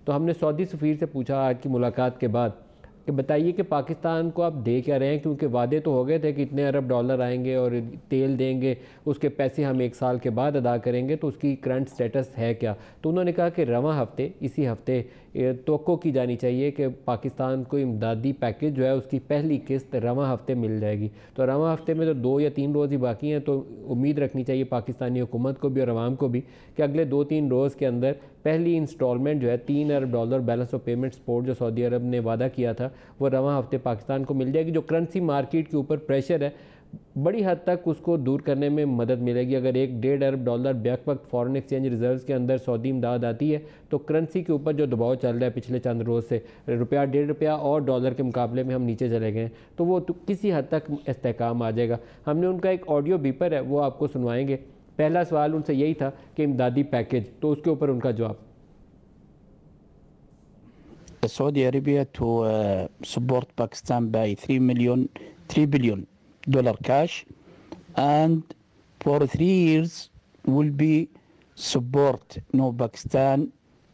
तो हमने सऊदी सफ़ीर से पूछा आज की मुलाकात के बाद कि बताइए कि पाकिस्तान को आप दे क्या रहे हैं, क्योंकि वादे तो हो गए थे कि इतने अरब डॉलर आएंगे और तेल देंगे, उसके पैसे हम 1 साल के बाद अदा करेंगे, तो उसकी करंट स्टेटस है क्या। तो उन्होंने कहा कि रवां हफ्ते, इसी हफ्ते तवक्को की जानी चाहिए कि पाकिस्तान को इमदादी पैकेज जो है उसकी पहली किस्त रवां हफ्ते मिल जाएगी। तो रवां हफ्ते में तो 2 या 3 रोज़ ही बाकी हैं, तो उम्मीद रखनी चाहिए पाकिस्तानी हुकूमत को भी और आवाम को भी कि अगले 2-3 रोज़ के अंदर पहली इंस्टॉलमेंट जो है $3 अरब बैलेंस ऑफ पेमेंट सपोर्ट जो सऊदी अरब ने वादा किया था वो रवां हफ्ते पाकिस्तान को मिल जाएगी। जो करेंसी मार्केट के ऊपर प्रेशर है बड़ी हद तक उसको दूर करने में मदद मिलेगी। अगर $1-1.5 बैक वक्त फॉरेन एक्सचेंज रिजर्व्स के अंदर सऊदी इमदाद आती है तो करेंसी के ऊपर जो दबाव चल रहा है पिछले चंद रोज़ से, रुपया ₹1.5 और डॉलर के मुकाबले में हम नीचे चले गए, तो वो तो किसी हद तक इस्तेहकाम आ जाएगा। हमने उनका एक ऑडियो बीपर है वो आपको सुनवाएंगे। पहला सवाल उनसे यही था कि इमदादी पैकेज, तो उसके ऊपर उनका जवाब। Saudi Arabia to support Pakistan by $3 billion cash, and for 3 years will be support Pakistan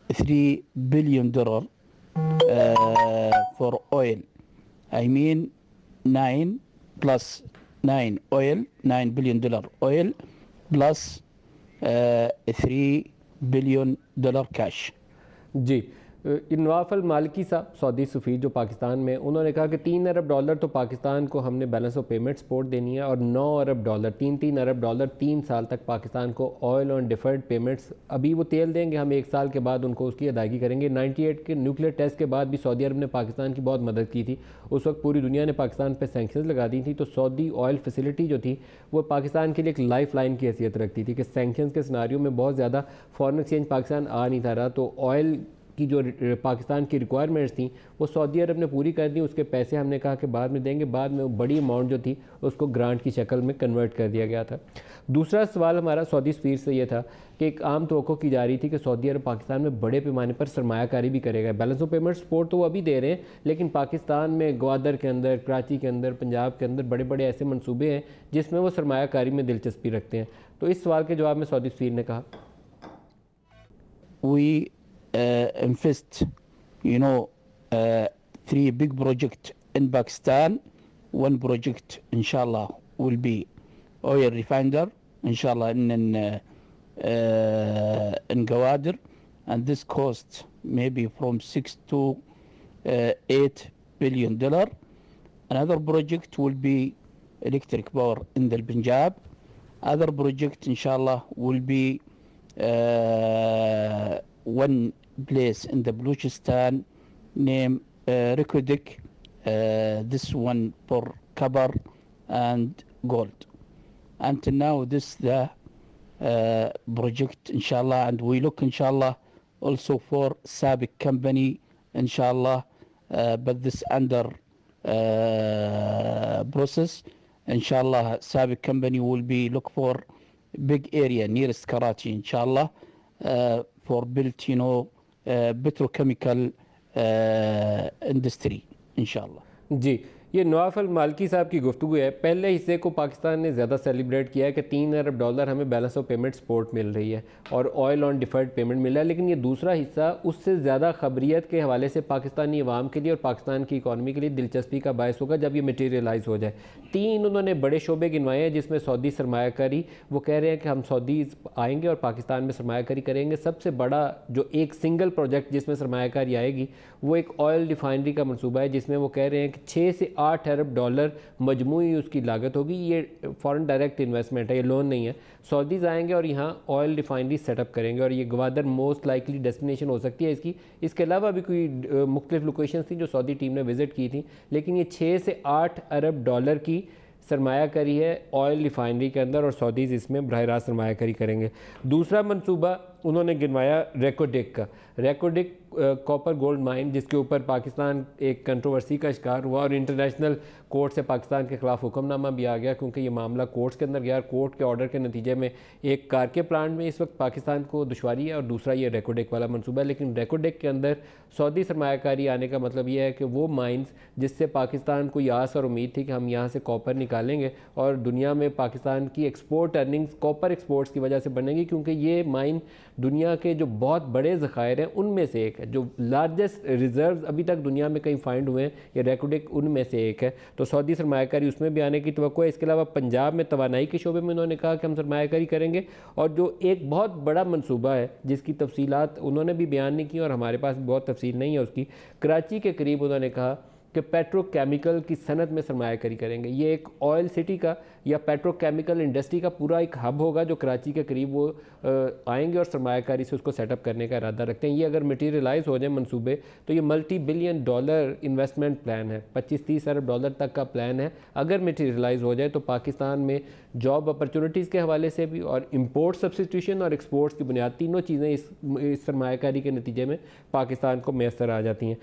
$3 billion for oil. I mean 9 plus 9 oil, $9 billion oil plus $3 billion cash. Ji, Nawaf अल मालिकी साहब सऊदी सफ़ीर जो पाकिस्तान में, उन्होंने कहा कि $3 अरब तो पाकिस्तान को हमने बैलेंस ऑफ पेमेंट सपोर्ट देनी है और $9 अरब, 3 अरब डॉलर 3 साल तक पाकिस्तान को ऑयल ऑन डिफर्ड पेमेंट्स, अभी वो तेल देंगे, हम 1 साल के बाद उनको उसकी अदायगी करेंगे। 98 के न्यूक्लियर टेस्ट के बाद भी सऊदी अरब ने पाकिस्तान की बहुत मदद की थी। उस वक्त पूरी दुनिया ने पाकिस्तान पर सैंक्शंस लगा दी थी, तो सऊदी ऑयल फैसिलिटी जो थी वो पाकिस्तान के लिए एक लाइफ लाइन की हैसियत रखती थी कि सैंक्शंस के सिनारियों में बहुत ज़्यादा फॉरेन एक्सचेंज पाकिस्तान आ नहीं था रहा, तो ऑयल की जो पाकिस्तान की रिक्वायरमेंट्स थी वो सऊदी अरब ने पूरी कर दी। उसके पैसे हमने कहा कि बाद में देंगे, बाद में वो बड़ी अमाउंट जो थी उसको ग्रांट की शक्ल में कन्वर्ट कर दिया गया था। दूसरा सवाल हमारा सऊदी सफ़ीर से ये था कि एक आम तवक्को की जा रही थी कि सऊदी अरब पाकिस्तान में बड़े पैमाने पर सरमायाकारी भी करेगा। बैलेंस ऑफ पेमेंट सपोर्ट तो वो अभी दे रहे हैं, लेकिन पाकिस्तान में ग्वादर के अंदर, कराची के अंदर, पंजाब के अंदर बड़े बड़े ऐसे मनसूबे हैं जिसमें वो सरमायाकारी में दिलचस्पी रखते हैं। तो इस सवाल के जवाब में सऊदी सफ़ीर ने कहा, invest 3 big projects in Pakistan. One project inshallah will be oil refiner inshallah in Gawadir, and this costs maybe from $6 to $8 billion. Another project will be electric power in the Punjab. Other project inshallah will be one place in the Balochistan named Rekodik, this one for copper and gold. Until now this the project inshallah, and we look inshallah also for Sabic company inshallah, but this under process inshallah. Sabic company will be look for big area nearest Karachi inshallah, for built petrochemical industry inshallah. जी, ये Nawaf अल मालिकी साहब की गुफ्तगू है। पहले हिस्से को पाकिस्तान ने ज़्यादा सेलिब्रेट किया है कि $3 अरब हमें बैलेंस ऑफ पेमेंट सपोर्ट मिल रही है और ऑयल ऑन डिफर्ड पेमेंट मिल रहा है, लेकिन ये दूसरा हिस्सा उससे ज़्यादा खबरियत के हवाले से पाकिस्तानी अवाम के लिए और पाकिस्तान की इकॉनमी के लिए दिलचस्पी का बायस होगा जब ये मटीरियलाइज़ हो जाए। 3 उन्होंने बड़े शोबे गिनवाए हैं जिसमें सऊदी सरमायाकारी, वो कह रहे हैं कि हम सऊदी आएँगे और पाकिस्तान में सरमायाकारी करेंगे। सबसे बड़ा जो एक सिंगल प्रोजेक्ट जिसमें सरमायाकारी आएगी वो एक ऑयल रिफाइनरी का मनसूबा है, जिसमें वो कह रहे हैं कि 6 से 8 अरब डॉलर मजमूई उसकी लागत होगी। ये फॉरेन डायरेक्ट इन्वेस्टमेंट है, ये लोन नहीं है। सऊदीज़ आएंगे और यहाँ ऑयल रिफाइनरी सेटअप करेंगे और ये ग्वादर मोस्ट लाइकली डेस्टिनेशन हो सकती है इसकी। इसके अलावा भी कोई मुख्तलिफ लोकेशन थी जो सऊदी टीम ने विज़िट की थी, लेकिन ये 6 से 8 अरब डॉलर की सरमायाकारी है ऑयल रिफाइनरी के अंदर और सऊदीज़ इसमें बराह रास्त सरमायाकारी करेंगे। दूसरा मनसूबा उन्होंने गिनवाया रेकोडिक का। रेकोडिक कॉपर गोल्ड माइन, जिसके ऊपर पाकिस्तान एक कंट्रोवर्सी का शिकार हुआ और इंटरनेशनल कोर्ट से पाकिस्तान के ख़िलाफ़ हुक्मनामा भी आ गया, क्योंकि ये मामला कोर्ट्स के अंदर गया। कोर्ट के ऑर्डर के नतीजे में एक कार के प्लांट में इस वक्त पाकिस्तान को दुश्वारी है और दूसरा ये रेकोडिक वाला मनसूबा है। लेकिन रेकोडिक के अंदर सऊदी सरमायाकारी आने का मतलब ये है कि वो माइंस जिससे पाकिस्तान को आस और उम्मीद थी कि हम यहाँ से कॉपर निकालेंगे और दुनिया में पाकिस्तान की एक्सपोर्ट अर्निंग्स कॉपर एक्सपोर्ट्स की वजह से बनेंगी, क्योंकि ये माइन दुनिया के जो बहुत बड़े ज़खायर हैं उनमें से एक है, जो लार्जेस्ट रिजर्व्स अभी तक दुनिया में कहीं फाइंड हुए हैं, ये रेकोडेक उनमें से एक है। तो सऊदी सरमायाकारी उसमें भी आने की तवक्को है। इसके अलावा पंजाब में तवानाई के शोबे में उन्होंने कहा कि हम सरमायाकारी करेंगे, और जो एक बहुत बड़ा मनसूबा है जिसकी तफसीलात उन्होंने भी बयान नहीं की और हमारे पास बहुत तफसील नहीं है उसकी, कराची के करीब उन्होंने कहा कि पेट्रोकेमिकल की सनत में सरमायाकारी करेंगे। ये एक ऑयल सिटी का या पेट्रोकेमिकल इंडस्ट्री का पूरा एक हब होगा जो कराची के करीब वो आएंगे और सरमायाकारी से उसको सेटअप करने का इरादा रखते हैं। ये अगर मटीरियलाइज हो जाए मंसूबे तो ये multi billion dollar investment plan है, 25-30 अरब डॉलर तक का प्लान है। अगर मटीरियलाइज हो जाए तो पाकिस्तान में जॉब अपॉर्चुनिटीज़ के हवाले से भी और इंपोर्ट सब्सिट्यूशन और एक्सपोर्ट्स की बुनियाद तीनों चीज़ें इस सरमायाकारी के नतीजे में पाकिस्तान को मैसर आ जाती हैं।